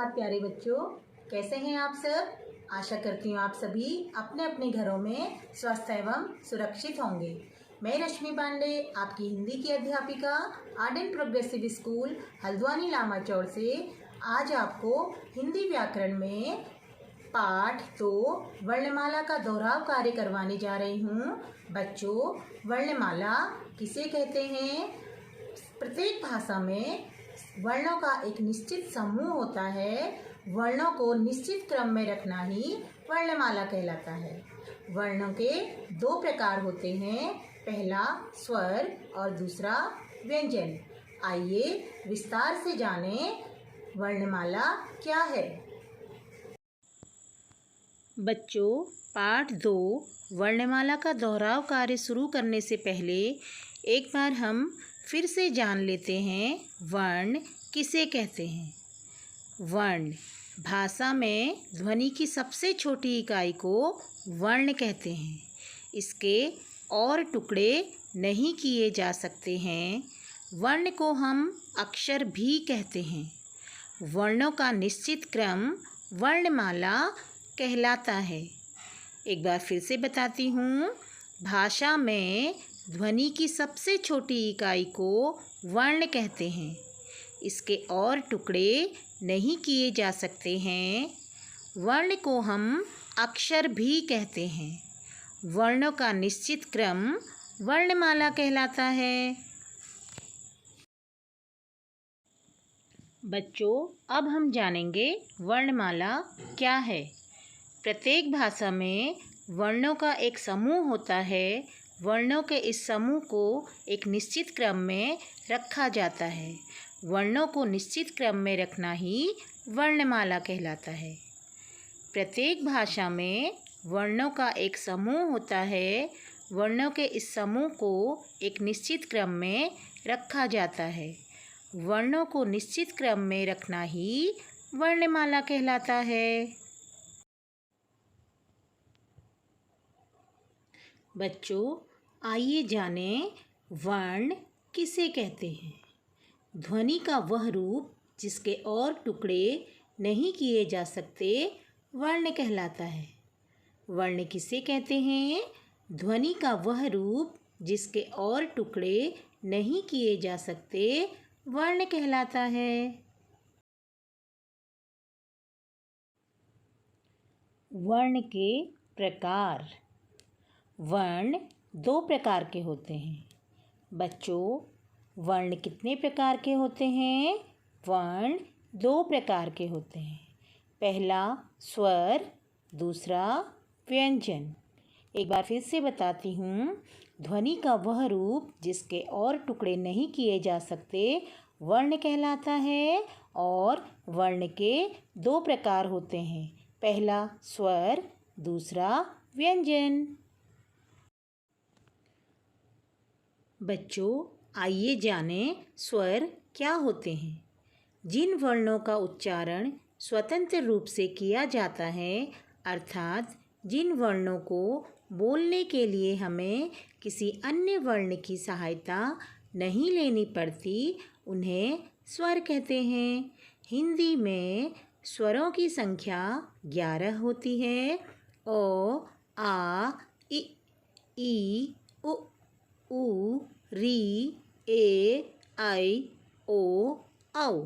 सुप्रभात प्यारे बच्चों, कैसे हैं आप सब। आशा करती हूँ आप सभी अपने अपने घरों में स्वस्थ एवं सुरक्षित होंगे। मैं रश्मि पांडे, आपकी हिंदी की अध्यापिका Arden progressive school Haldwani Lamachaur से आज आपको हिंदी व्याकरण में पाठ 2 वर्णमाला का दोहराव कार्य करवाने जा रही हूँ। बच्चों, वर्णमाला किसे कहते हैं? प्रत्येक भाषा में वर्णों का एक निश्चित समूह होता है। वर्णों को निश्चित क्रम में रखना ही वर्णमाला कहलाता है। वर्णों के 2 प्रकार होते हैं, पहला स्वर और दूसरा व्यंजन। आइए विस्तार से जानें वर्णमाला क्या है। बच्चों, पाठ 2 वर्णमाला का दोहराव कार्य शुरू करने से पहले एक बार हम फिर से जान लेते हैं वर्ण किसे कहते हैं। वर्ण भाषा में ध्वनि की सबसे छोटी इकाई को वर्ण कहते हैं। इसके और टुकड़े नहीं किए जा सकते हैं। वर्ण को हम अक्षर भी कहते हैं। वर्णों का निश्चित क्रम वर्णमाला कहलाता है। एक बार फिर से बताती हूँ, भाषा में ध्वनि की सबसे छोटी इकाई को वर्ण कहते हैं। इसके और टुकड़े नहीं किए जा सकते हैं। वर्ण को हम अक्षर भी कहते हैं। वर्णों का निश्चित क्रम वर्णमाला कहलाता है। बच्चों, अब हम जानेंगे वर्णमाला क्या है। प्रत्येक भाषा में वर्णों का एक समूह होता है। वर्णों के इस समूह को एक निश्चित क्रम में रखा जाता है। वर्णों को निश्चित क्रम में रखना ही वर्णमाला कहलाता है। प्रत्येक भाषा में वर्णों का एक समूह होता है। वर्णों के इस समूह को एक निश्चित क्रम में रखा जाता है। वर्णों को निश्चित क्रम में रखना ही वर्णमाला कहलाता है। बच्चों, आइए जानें वर्ण किसे कहते हैं। ध्वनि का वह रूप जिसके और टुकड़े नहीं किए जा सकते वर्ण कहलाता है। वर्ण किसे कहते हैं? ध्वनि का वह रूप जिसके और टुकड़े नहीं किए जा सकते वर्ण कहलाता है। वर्ण के प्रकार। वर्ण 2 प्रकार के होते हैं। बच्चों, वर्ण कितने प्रकार के होते हैं? वर्ण 2 प्रकार के होते हैं। पहला स्वर, दूसरा व्यंजन। एक बार फिर से बताती हूँ, ध्वनि का वह रूप जिसके और टुकड़े नहीं किए जा सकते वर्ण कहलाता है। और वर्ण के 2 प्रकार होते हैं, पहला स्वर, दूसरा व्यंजन। बच्चों, आइए जानें स्वर क्या होते हैं। जिन वर्णों का उच्चारण स्वतंत्र रूप से किया जाता है, अर्थात जिन वर्णों को बोलने के लिए हमें किसी अन्य वर्ण की सहायता नहीं लेनी पड़ती, उन्हें स्वर कहते हैं। हिंदी में स्वरों की संख्या 11 होती है। ओ, आ, इ, ई, उ, ऊ, री, ए, आई, ओ, औ।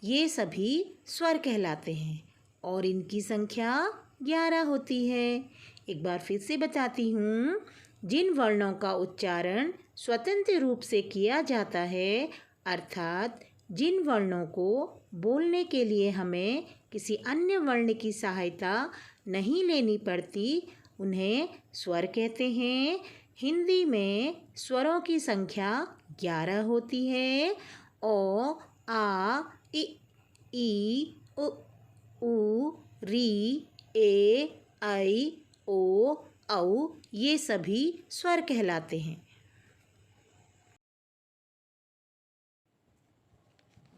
ये सभी स्वर कहलाते हैं और इनकी संख्या 11 होती है। एक बार फिर से बताती हूँ, जिन वर्णों का उच्चारण स्वतंत्र रूप से किया जाता है, अर्थात जिन वर्णों को बोलने के लिए हमें किसी अन्य वर्ण की सहायता नहीं लेनी पड़ती, उन्हें स्वर कहते हैं। हिंदी में स्वरों की संख्या 11 होती है। ओ, आ, इ, ई, उ, ऊ, री, ए, आई, ओ, औ। ये सभी स्वर कहलाते हैं।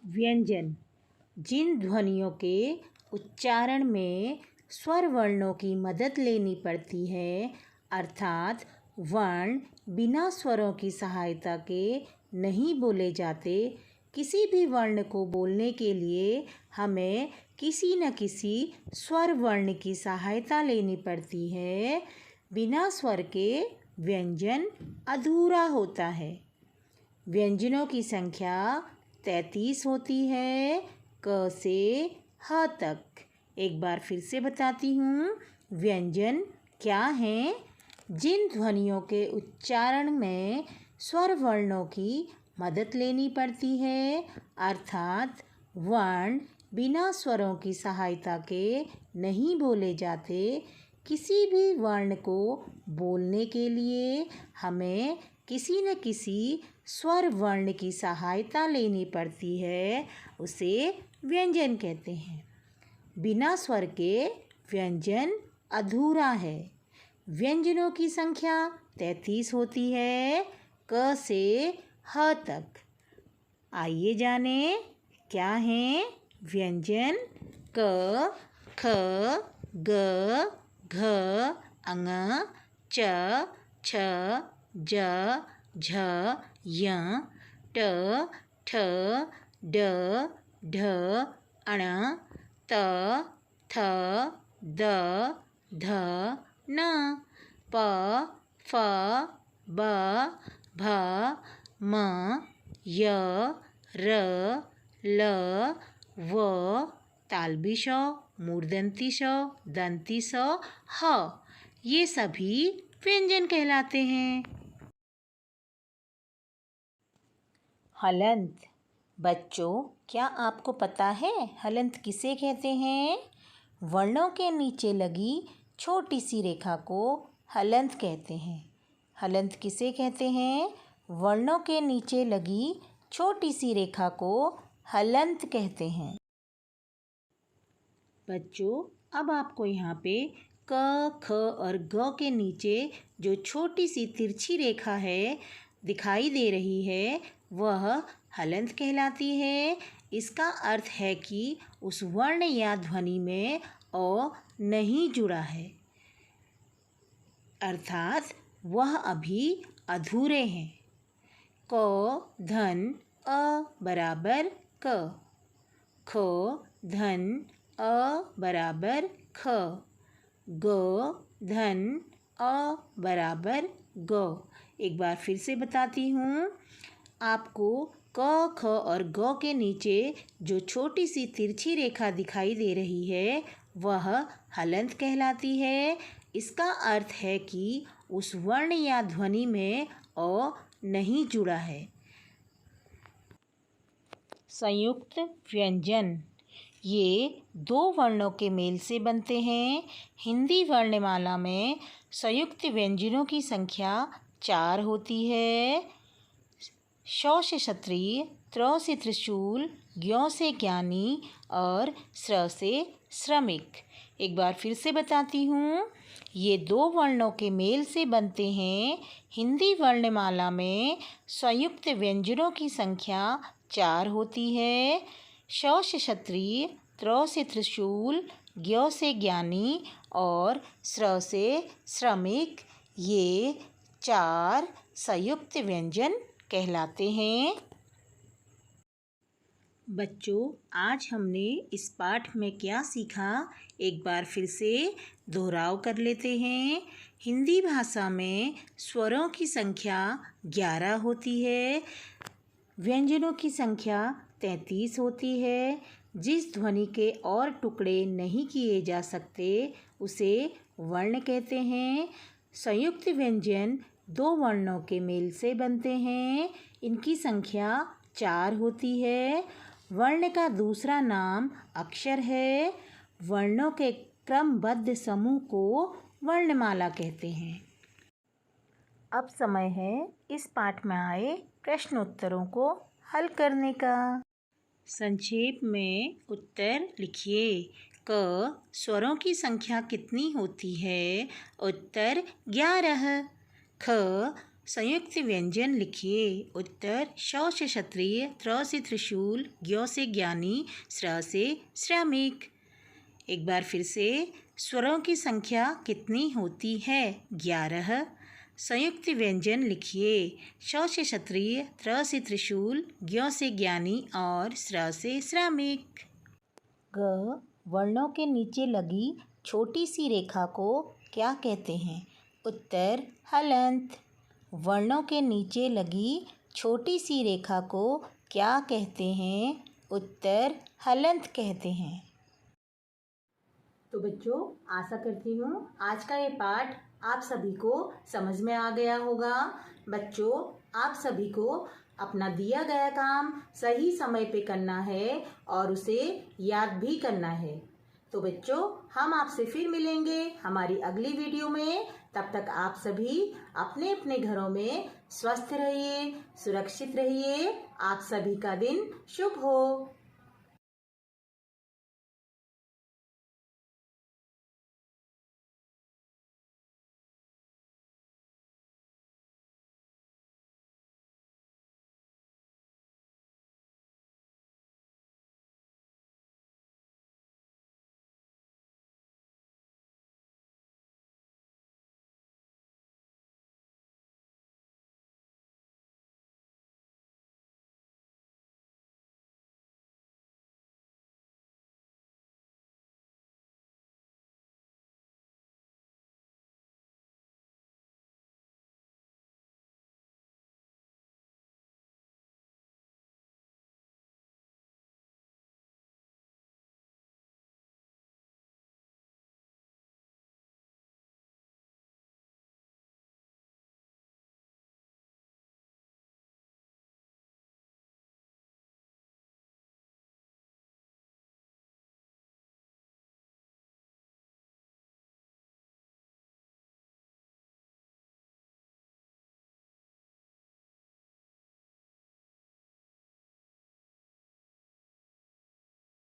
व्यंजन। जिन ध्वनियों के उच्चारण में स्वर वर्णों की मदद लेनी पड़ती है, अर्थात वर्ण बिना स्वरों की सहायता के नहीं बोले जाते, किसी भी वर्ण को बोलने के लिए हमें किसी न किसी स्वर वर्ण की सहायता लेनी पड़ती है। बिना स्वर के व्यंजन अधूरा होता है। व्यंजनों की संख्या 33 होती है, क से ह तक। एक बार फिर से बताती हूँ, व्यंजन क्या हैं? जिन ध्वनियों के उच्चारण में स्वर वर्णों की मदद लेनी पड़ती है, अर्थात वर्ण बिना स्वरों की सहायता के नहीं बोले जाते। किसी भी वर्ण को बोलने के लिए हमें किसी न किसी स्वर वर्ण की सहायता लेनी पड़ती है, उसे व्यंजन कहते हैं। बिना स्वर के व्यंजन अधूरा है। व्यंजनों की संख्या 33 होती है, क से ह तक। आइए जाने क्या हैं व्यंजन। क, ख, ग, घ, ङ, च, छ, ज, झ, य, ट, ठ, ड, ढ, अण, त, थ, द, ध, न, प, फ, ब, भ, म, य, र, ल, व, तालबी श, मूर्धन्ती श, दंती स, ह। ये सभी व्यंजन कहलाते हैं। हलंत। बच्चों, क्या आपको पता है हलंत किसे कहते हैं? वर्णों के नीचे लगी छोटी सी रेखा को हलंत कहते हैं। हलंत किसे कहते हैं? वर्णों के नीचे लगी छोटी सी रेखा को हलंत कहते हैं। बच्चों, अब आपको यहाँ पे क, ख और ग के नीचे जो छोटी सी तिरछी रेखा है दिखाई दे रही है, वह हलंत कहलाती है। इसका अर्थ है कि उस वर्ण या ध्वनि में अ नहीं जुड़ा है, अर्थात वह अभी अधूरे हैं। क धन अ बराबर क, ख धन अ बराबर ख, ग धन अ बराबर ग। एक बार फिर से बताती हूँ, आपको क, ख और ग के नीचे जो छोटी सी तिरछी रेखा दिखाई दे रही है, वह हलंत कहलाती है। इसका अर्थ है कि उस वर्ण या ध्वनि में अ नहीं जुड़ा है। संयुक्त व्यंजन। ये दो वर्णों के मेल से बनते हैं। हिंदी वर्णमाला में संयुक्त व्यंजनों की संख्या 4 होती है। श से क्षत्रिय, त्र से त्रिशूल, ज्ञ से ज्ञानी और स्र से श्रमिक। एक बार फिर से बताती हूँ, ये दो वर्णों के मेल से बनते हैं। हिंदी वर्णमाला में संयुक्त व्यंजनों की संख्या 4 होती है। श से क्षत्रिय, त्र से त्रिशूल, ज्ञ से ज्ञानी और स्र से श्रमिक। ये 4 संयुक्त व्यंजन कहलाते हैं। बच्चों, आज हमने इस पाठ में क्या सीखा, एक बार फिर से दोहराव कर लेते हैं। हिंदी भाषा में स्वरों की संख्या 11 होती है। व्यंजनों की संख्या 33 होती है। जिस ध्वनि के और टुकड़े नहीं किए जा सकते उसे वर्ण कहते हैं। संयुक्त व्यंजन दो वर्णों के मेल से बनते हैं। इनकी संख्या 4 होती है। वर्ण का दूसरा नाम अक्षर है। वर्णों के क्रमबद्ध समूह को वर्णमाला कहते हैं। अब समय है इस पाठ में आए प्रश्नोत्तरों को हल करने का। संक्षेप में उत्तर लिखिए। क स्वरों की संख्या कितनी होती है? उत्तर 11। ख संयुक्त व्यंजन लिखिए। उत्तर श से क्षत्रिय, त्र से त्रिशूल, ज्ञ से ज्ञानी, स्र से श्रमिक। एक बार फिर से, स्वरों की संख्या कितनी होती है? 11। संयुक्त व्यंजन लिखिए। श से क्षत्रिय, त्र से त्रिशूल, ज्ञ से ज्ञानी और श्र से श्रमिक। ग वर्णों के नीचे लगी छोटी सी रेखा को क्या कहते हैं? उत्तर हलंत। वर्णों के नीचे लगी छोटी सी रेखा को क्या कहते हैं? उत्तर हलंत कहते हैं। तो बच्चों, आशा करती हूँ आज का ये पाठ आप सभी को समझ में आ गया होगा। बच्चों, आप सभी को अपना दिया गया काम सही समय पे करना है और उसे याद भी करना है। तो बच्चों, हम आपसे फिर मिलेंगे हमारी अगली वीडियो में। तब तक आप सभी अपने अपने घरों में स्वस्थ रहिए, सुरक्षित रहिए। आप सभी का दिन शुभ हो।